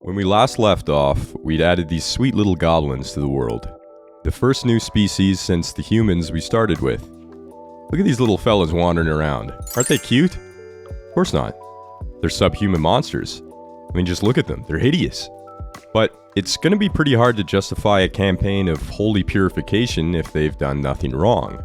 When we last left off, we'd added these sweet little goblins to the world. The first new species since the humans we started with. Look at these little fellas wandering around. Aren't they cute? Of course not. They're subhuman monsters. I mean, just look at them. They're hideous. But it's going to be pretty hard to justify a campaign of holy purification if they've done nothing wrong.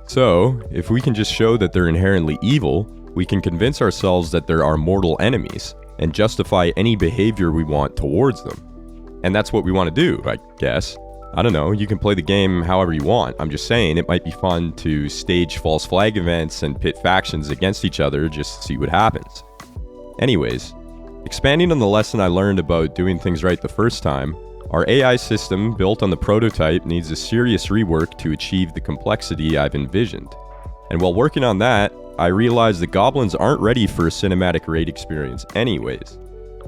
So, if we can just show that they're inherently evil, we can convince ourselves that they're our mortal enemies, and justify any behavior we want towards them. And that's what we want to do, I guess. I don't know, you can play the game however you want. I'm just saying it might be fun to stage false flag events and pit factions against each other just to see what happens. Anyways, expanding on the lesson I learned about doing things right the first time, our AI system built on the prototype needs a serious rework to achieve the complexity I've envisioned. And while working on that, I realized the goblins aren't ready for a cinematic raid experience anyways.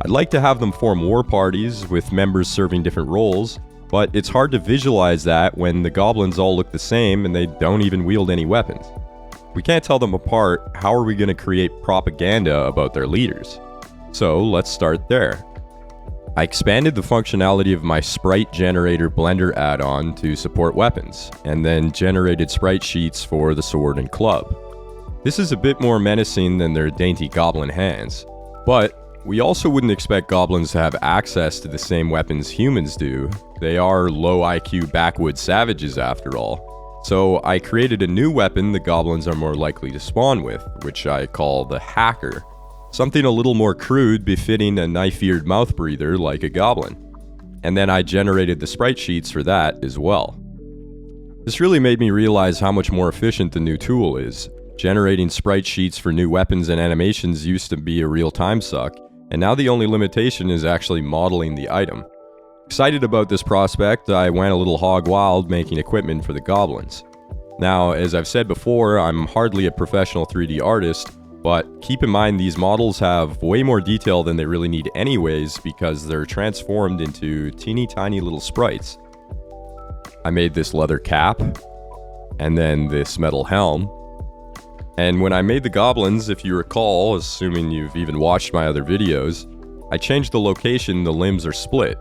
I'd like to have them form war parties with members serving different roles, but it's hard to visualize that when the goblins all look the same and they don't even wield any weapons. We can't tell them apart. How are we going to create propaganda about their leaders? So let's start there. I expanded the functionality of my sprite generator blender add-on to support weapons, and then generated sprite sheets for the sword and club. This is a bit more menacing than their dainty goblin hands, but we also wouldn't expect goblins to have access to the same weapons humans do. They are low IQ backwoods savages after all. So I created a new weapon the goblins are more likely to spawn with, which I call the hacker. Something a little more crude befitting a knife-eared mouth breather like a goblin. And then I generated the sprite sheets for that as well. This really made me realize how much more efficient the new tool is. Generating sprite sheets for new weapons and animations used to be a real time suck, and now the only limitation is actually modeling the item. Excited about this prospect, I went a little hog wild making equipment for the goblins. Now, as I've said before, I'm hardly a professional 3D artist, but keep in mind these models have way more detail than they really need anyways because they're transformed into teeny tiny little sprites. I made this leather cap, and then this metal helm. And when I made the goblins, if you recall, assuming you've even watched my other videos, I changed the location the limbs are split.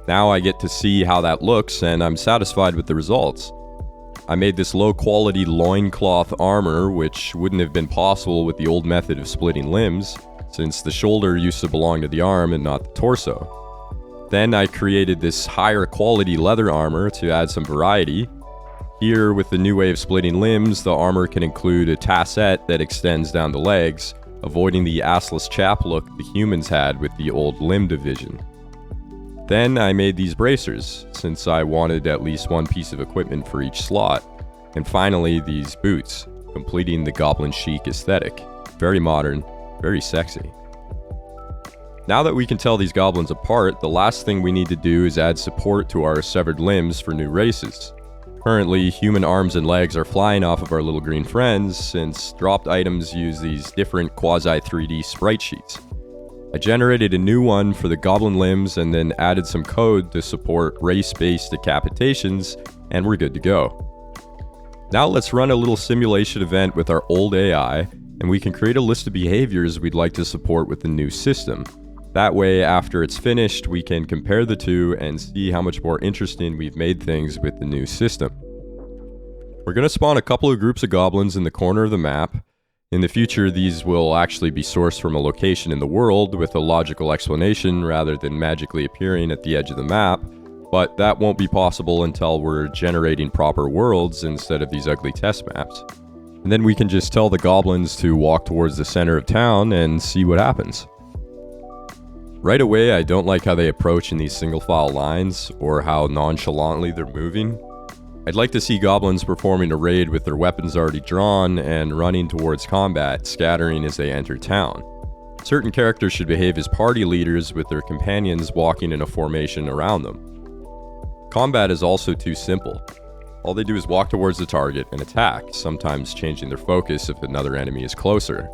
Now I get to see how that looks, and I'm satisfied with the results. I made this low-quality loincloth armor, which wouldn't have been possible with the old method of splitting limbs, since the shoulder used to belong to the arm and not the torso. Then I created this higher quality leather armor to add some variety. Here, with the new way of splitting limbs, the armor can include a tassette that extends down the legs, avoiding the assless chap look the humans had with the old limb division. Then I made these bracers, since I wanted at least one piece of equipment for each slot. And finally, these boots, completing the goblin chic aesthetic. Very modern, very sexy. Now that we can tell these goblins apart, the last thing we need to do is add support to our severed limbs for new races. Currently, human arms and legs are flying off of our little green friends, since dropped items use these different quasi-3D sprite sheets. I generated a new one for the goblin limbs and then added some code to support race-based decapitations, and we're good to go. Now let's run a little simulation event with our old AI, and we can create a list of behaviors we'd like to support with the new system. That way, after it's finished, we can compare the two and see how much more interesting we've made things with the new system. We're going to spawn a couple of groups of goblins in the corner of the map. In the future, these will actually be sourced from a location in the world with a logical explanation rather than magically appearing at the edge of the map, but that won't be possible until we're generating proper worlds instead of these ugly test maps. And then we can just tell the goblins to walk towards the center of town and see what happens. Right away, I don't like how they approach in these single file lines, or how nonchalantly they're moving. I'd like to see goblins performing a raid with their weapons already drawn and running towards combat, scattering as they enter town. Certain characters should behave as party leaders with their companions walking in a formation around them. Combat is also too simple. All they do is walk towards the target and attack, sometimes changing their focus if another enemy is closer.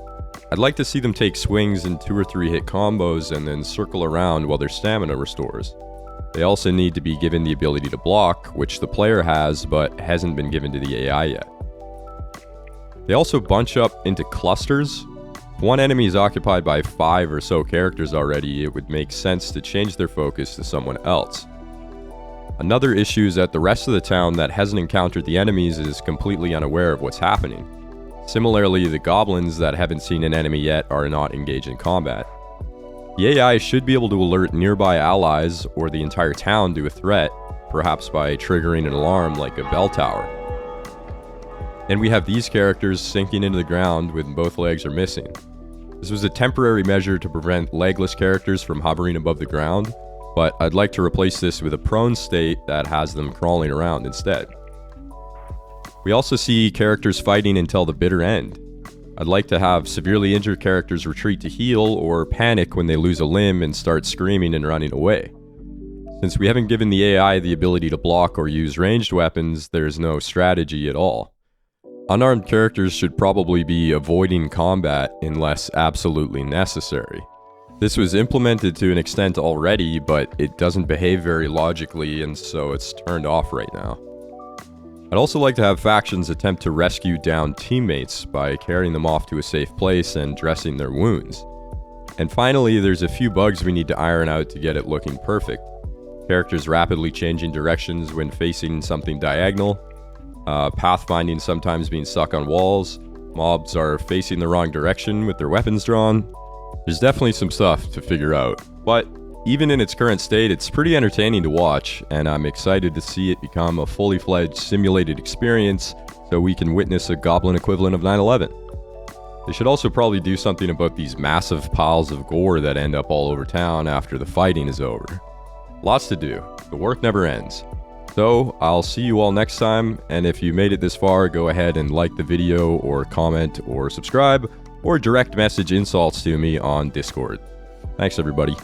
I'd like to see them take swings in 2 or 3 hit combos and then circle around while their stamina restores. They also need to be given the ability to block, which the player has but hasn't been given to the AI yet. They also bunch up into clusters, one enemy is occupied by 5 or so characters already, it would make sense to change their focus to someone else. Another issue is that the rest of the town that hasn't encountered the enemies is completely unaware of what's happening. Similarly, the goblins that haven't seen an enemy yet are not engaged in combat. The AI should be able to alert nearby allies or the entire town to a threat, perhaps by triggering an alarm like a bell tower. And we have these characters sinking into the ground when both legs are missing. This was a temporary measure to prevent legless characters from hovering above the ground, but I'd like to replace this with a prone state that has them crawling around instead. We also see characters fighting until the bitter end. I'd like to have severely injured characters retreat to heal or panic when they lose a limb and start screaming and running away. Since we haven't given the AI the ability to block or use ranged weapons, there's no strategy at all. Unarmed characters should probably be avoiding combat unless absolutely necessary. This was implemented to an extent already, but it doesn't behave very logically, and so it's turned off right now. I'd also like to have factions attempt to rescue downed teammates by carrying them off to a safe place and dressing their wounds. And finally, there's a few bugs we need to iron out to get it looking perfect. Characters rapidly changing directions when facing something diagonal, pathfinding sometimes being stuck on walls, mobs are facing the wrong direction with their weapons drawn. There's definitely some stuff to figure out, but even in its current state, it's pretty entertaining to watch, and I'm excited to see it become a fully fledged simulated experience so we can witness a Goblin equivalent of 9/11. They should also probably do something about these massive piles of gore that end up all over town after the fighting is over. Lots to do. The work never ends. So, I'll see you all next time, and if you made it this far, go ahead and like the video, or comment, or subscribe, or direct message insults to me on Discord. Thanks everybody.